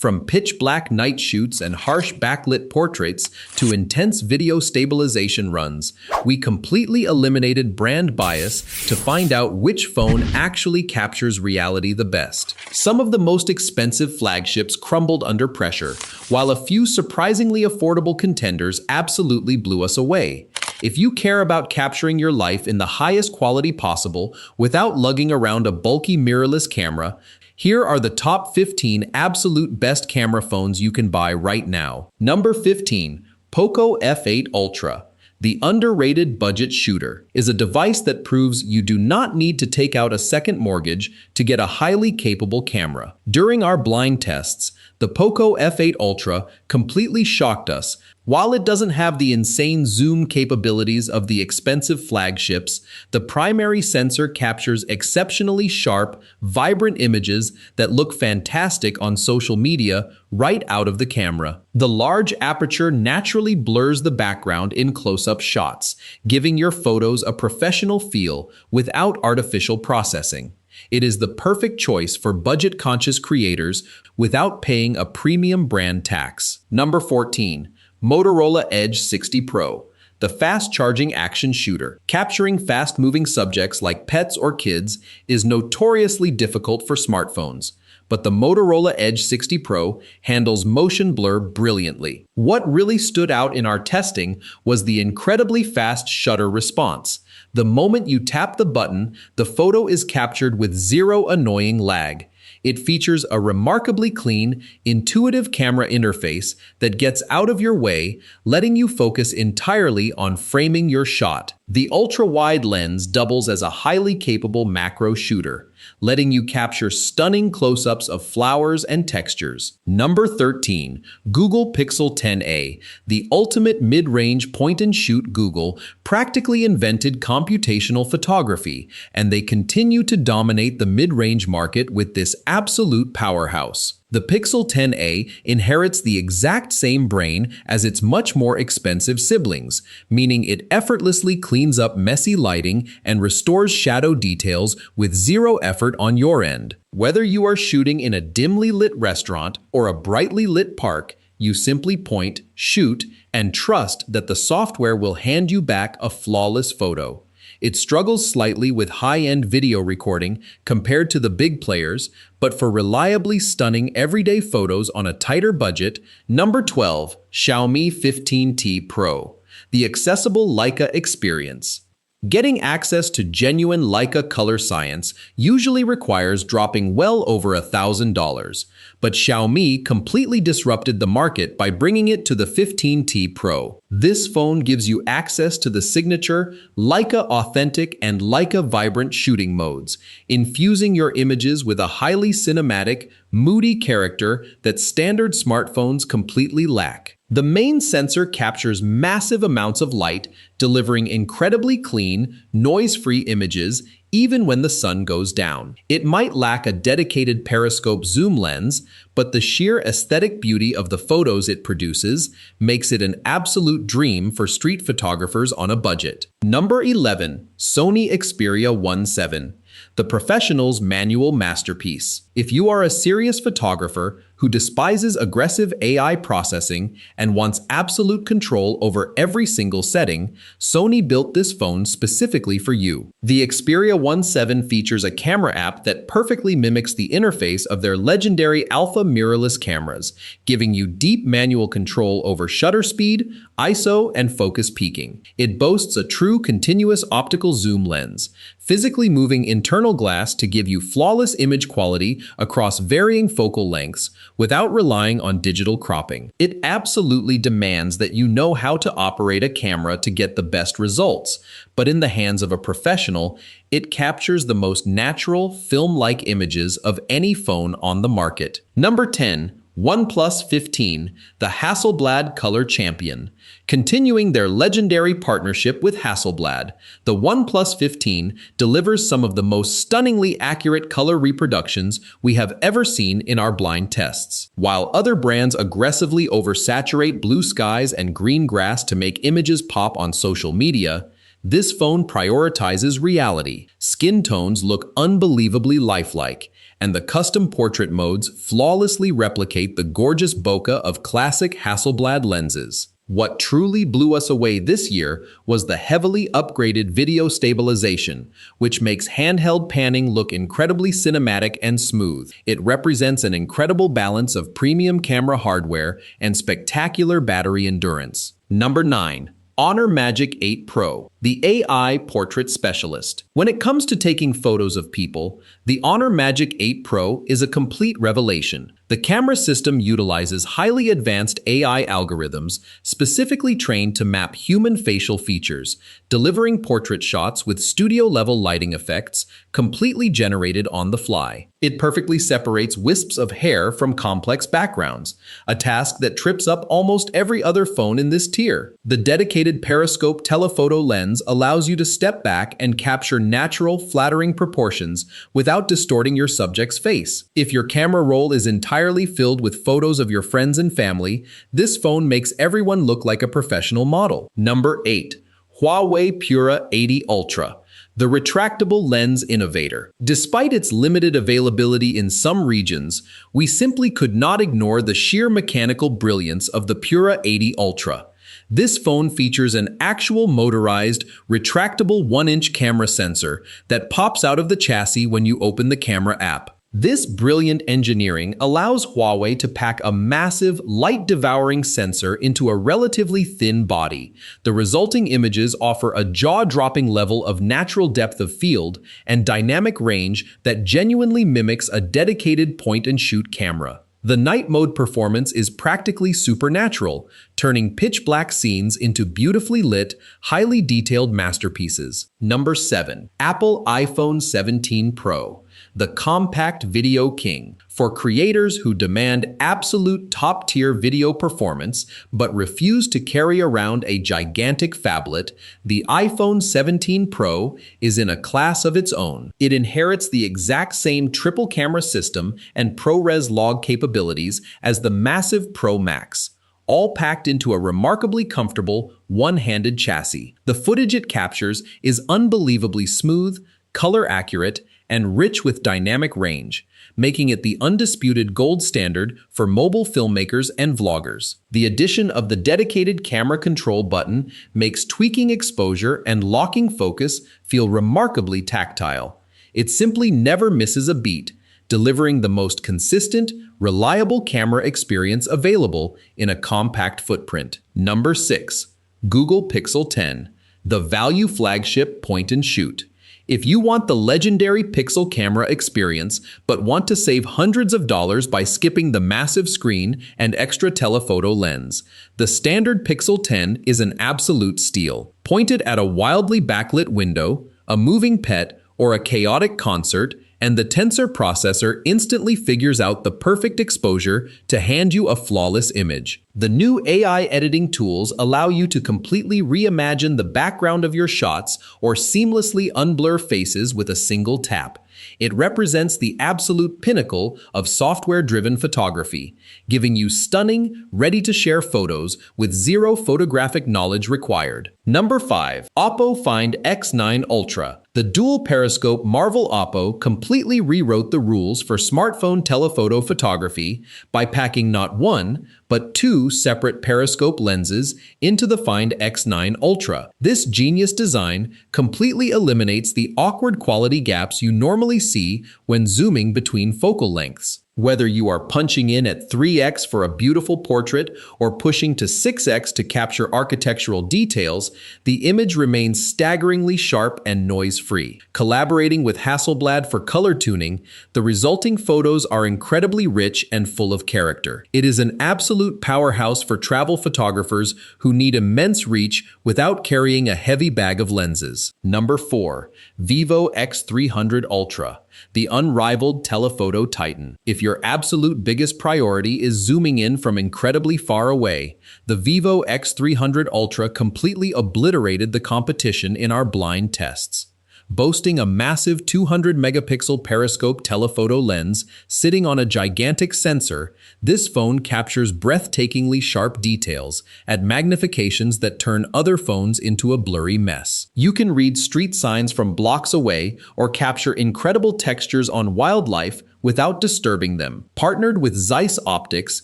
From pitch-black night shoots and harsh backlit portraits to intense video stabilization runs, we completely eliminated brand bias to find out which phone actually captures reality the best. Some of the most expensive flagships crumbled under pressure, while a few surprisingly affordable contenders absolutely blew us away. If you care about capturing your life in the highest quality possible without lugging around a bulky mirrorless camera, here are the top 15 absolute best camera phones you can buy right now. Number 15. Poco F8 Ultra. The underrated budget shooter is a device that proves you do not need to take out a second mortgage to get a highly capable camera. During our blind tests, the Poco F8 Ultra completely shocked us. While it doesn't have the insane zoom capabilities of the expensive flagships, the primary sensor captures exceptionally sharp, vibrant images that look fantastic on social media right out of the camera. The large aperture naturally blurs the background in close-up shots, giving your photos a professional feel without artificial processing. It is the perfect choice for budget-conscious creators without paying a premium brand tax. Number 14. Motorola Edge 60 Pro, the fast-charging action shooter. Capturing fast-moving subjects like pets or kids is notoriously difficult for smartphones, but the Motorola Edge 60 Pro handles motion blur brilliantly. What really stood out in our testing was the incredibly fast shutter response. The moment you tap the button, the photo is captured with zero annoying lag. It features a remarkably clean, intuitive camera interface that gets out of your way, letting you focus entirely on framing your shot. The ultra-wide lens doubles as a highly capable macro shooter, letting you capture stunning close-ups of flowers and textures. Number 13. Google Pixel 10a. The ultimate mid-range point-and-shoot. Google practically invented computational photography, and they continue to dominate the mid-range market with this absolute powerhouse. The Pixel 10a inherits the exact same brain as its much more expensive siblings, meaning it effortlessly cleans up messy lighting and restores shadow details with zero effort on your end. Whether you are shooting in a dimly lit restaurant or a brightly lit park, you simply point, shoot, and trust that the software will hand you back a flawless photo. It struggles slightly with high-end video recording compared to the big players, but for reliably stunning everyday photos on a tighter budget. Number 12. Xiaomi 15T Pro. The accessible Leica experience. Getting access to genuine Leica color science usually requires dropping well over $1,000, but Xiaomi completely disrupted the market by bringing it to the 15T Pro. This phone gives you access to the signature Leica Authentic and Leica Vibrant shooting modes, infusing your images with a highly cinematic, moody character that standard smartphones completely lack. The main sensor captures massive amounts of light, delivering incredibly clean, noise-free images even when the sun goes down. It might lack a dedicated periscope zoom lens, but the sheer aesthetic beauty of the photos it produces makes it an absolute dream for street photographers on a budget. Number 11. Sony Xperia 1.7. The professional's manual masterpiece. If you are a serious photographer who despises aggressive AI processing and wants absolute control over every single setting, Sony built this phone specifically for you. The Xperia 1.7 features a camera app that perfectly mimics the interface of their legendary alpha mirrorless cameras, giving you deep manual control over shutter speed, ISO, and focus peaking. It boasts a true continuous optical zoom lens, physically moving internal glass to give you flawless image quality across varying focal lengths without relying on digital cropping. It absolutely demands that you know how to operate a camera to get the best results, but in the hands of a professional, it captures the most natural, film-like images of any phone on the market. Number 10. OnePlus 15, the Hasselblad color champion. Continuing their legendary partnership with Hasselblad, the OnePlus 15 delivers some of the most stunningly accurate color reproductions we have ever seen in our blind tests. While other brands aggressively oversaturate blue skies and green grass to make images pop on social media, this phone prioritizes reality. Skin tones look unbelievably lifelike, and the custom portrait modes flawlessly replicate the gorgeous bokeh of classic Hasselblad lenses. What truly blew us away this year was the heavily upgraded video stabilization, which makes handheld panning look incredibly cinematic and smooth. It represents an incredible balance of premium camera hardware and spectacular battery endurance. Number 9. Honor Magic 8 Pro, the AI Portrait Specialist. When it comes to taking photos of people, the Honor Magic 8 Pro is a complete revelation. The camera system utilizes highly advanced AI algorithms specifically trained to map human facial features, delivering portrait shots with studio-level lighting effects completely generated on the fly. It perfectly separates wisps of hair from complex backgrounds, a task that trips up almost every other phone in this tier. The dedicated periscope telephoto lens allows you to step back and capture natural, flattering proportions without distorting your subject's face. If your camera roll is entirely filled with photos of your friends and family, this phone makes everyone look like a professional model. Number 8. Huawei Pura 80 Ultra, the retractable lens innovator. Despite its limited availability in some regions, we simply could not ignore the sheer mechanical brilliance of the Pura 80 Ultra. This phone features an actual motorized, retractable 1-inch camera sensor that pops out of the chassis when you open the camera app. This brilliant engineering allows Huawei to pack a massive, light-devouring sensor into a relatively thin body. The resulting images offer a jaw-dropping level of natural depth of field and dynamic range that genuinely mimics a dedicated point-and-shoot camera. The night mode performance is practically supernatural, turning pitch-black scenes into beautifully lit, highly detailed masterpieces. Number 7. Apple iPhone 17 Pro, the compact video king. For creators who demand absolute top-tier video performance but refuse to carry around a gigantic phablet, the iPhone 17 Pro is in a class of its own. It inherits the exact same triple camera system and ProRes log capabilities as the massive Pro Max, all packed into a remarkably comfortable, one-handed chassis. The footage it captures is unbelievably smooth, color-accurate, and rich with dynamic range, making it the undisputed gold standard for mobile filmmakers and vloggers. The addition of the dedicated camera control button makes tweaking exposure and locking focus feel remarkably tactile. It simply never misses a beat, delivering the most consistent, reliable camera experience available in a compact footprint. Number 6. Google Pixel 10, the value flagship point-and-shoot. If you want the legendary Pixel camera experience, but want to save hundreds of dollars by skipping the massive screen and extra telephoto lens, the standard Pixel 10 is an absolute steal. Pointed at a wildly backlit window, a moving pet, or a chaotic concert, and the Tensor processor instantly figures out the perfect exposure to hand you a flawless image. The new AI editing tools allow you to completely reimagine the background of your shots or seamlessly unblur faces with a single tap. It represents the absolute pinnacle of software-driven photography, giving you stunning, ready-to-share photos with zero photographic knowledge required. Number 5. Oppo Find X9 Ultra. The dual periscope Marvel Oppo completely rewrote the rules for smartphone telephoto photography by packing not one, but two separate periscope lenses into the Find X9 Ultra. This genius design completely eliminates the awkward quality gaps you normally see when zooming between focal lengths. Whether you are punching in at 3x for a beautiful portrait or pushing to 6x to capture architectural details, the image remains staggeringly sharp and noise-free. Collaborating with Hasselblad for color tuning, the resulting photos are incredibly rich and full of character. It is an absolute powerhouse for travel photographers who need immense reach without carrying a heavy bag of lenses. Number 4. Vivo X300 Ultra, the unrivaled telephoto titan. If your absolute biggest priority is zooming in from incredibly far away, the Vivo X300 Ultra completely obliterated the competition in our blind tests. Boasting a massive 200-megapixel periscope telephoto lens sitting on a gigantic sensor, this phone captures breathtakingly sharp details at magnifications that turn other phones into a blurry mess. You can read street signs from blocks away or capture incredible textures on wildlife without disturbing them. Partnered with Zeiss optics,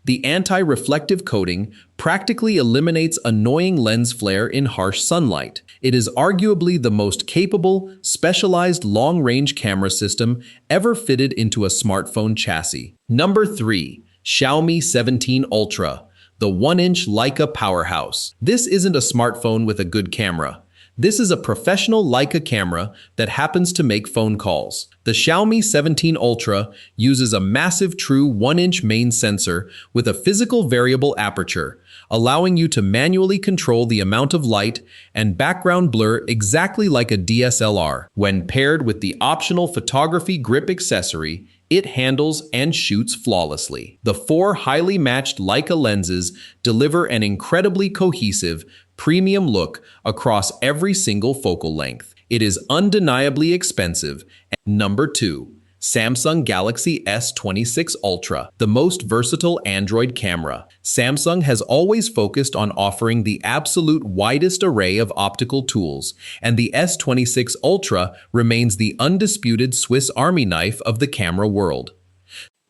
the anti-reflective coating practically eliminates annoying lens flare in harsh sunlight. It is arguably the most capable, specialized long-range camera system ever fitted into a smartphone chassis. Number 3. Xiaomi 17 Ultra, the 1-inch Leica powerhouse. This isn't a smartphone with a good camera. This is a professional Leica camera that happens to make phone calls. The Xiaomi 17 Ultra uses a massive true 1-inch main sensor with a physical variable aperture, allowing you to manually control the amount of light and background blur exactly like a DSLR. When paired with the optional photography grip accessory, it handles and shoots flawlessly. The 4 highly matched Leica lenses deliver an incredibly cohesive, premium look across every single focal length. It is undeniably expensive. Number 2. Samsung Galaxy S26 Ultra, the most versatile Android camera. Samsung has always focused on offering the absolute widest array of optical tools, and the S26 Ultra remains the undisputed Swiss Army knife of the camera world.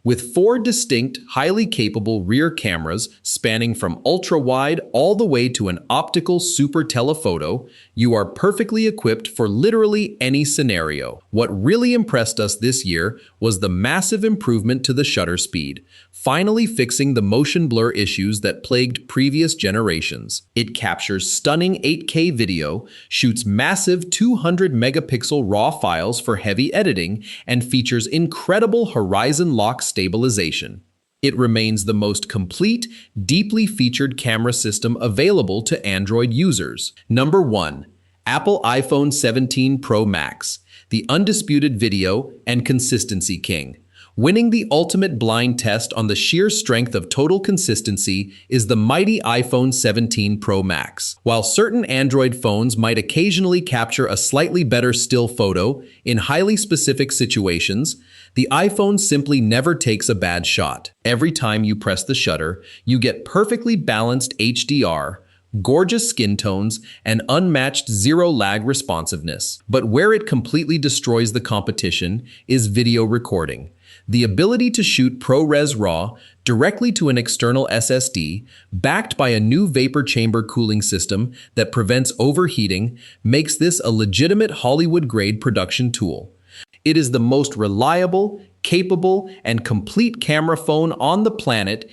With 4 distinct, highly capable rear cameras spanning from ultra-wide all the way to an optical super telephoto, you are perfectly equipped for literally any scenario. What really impressed us this year was the massive improvement to the shutter speed, finally fixing the motion blur issues that plagued previous generations. It captures stunning 8K video, shoots massive 200 megapixel RAW files for heavy editing, and features incredible horizon lock stabilization. It remains the most complete, deeply featured camera system available to Android users. Number 1. Apple iPhone 17 Pro Max, the undisputed video and consistency king. Winning the ultimate blind test on the sheer strength of total consistency is the mighty iPhone 17 Pro Max. While certain Android phones might occasionally capture a slightly better still photo in highly specific situations, the iPhone simply never takes a bad shot. Every time you press the shutter, you get perfectly balanced HDR, gorgeous skin tones, and unmatched zero-lag responsiveness. But where it completely destroys the competition is video recording. The ability to shoot ProRes RAW directly to an external SSD, backed by a new vapor chamber cooling system that prevents overheating, makes this a legitimate Hollywood-grade production tool. It is the most reliable, capable, and complete camera phone on the planet,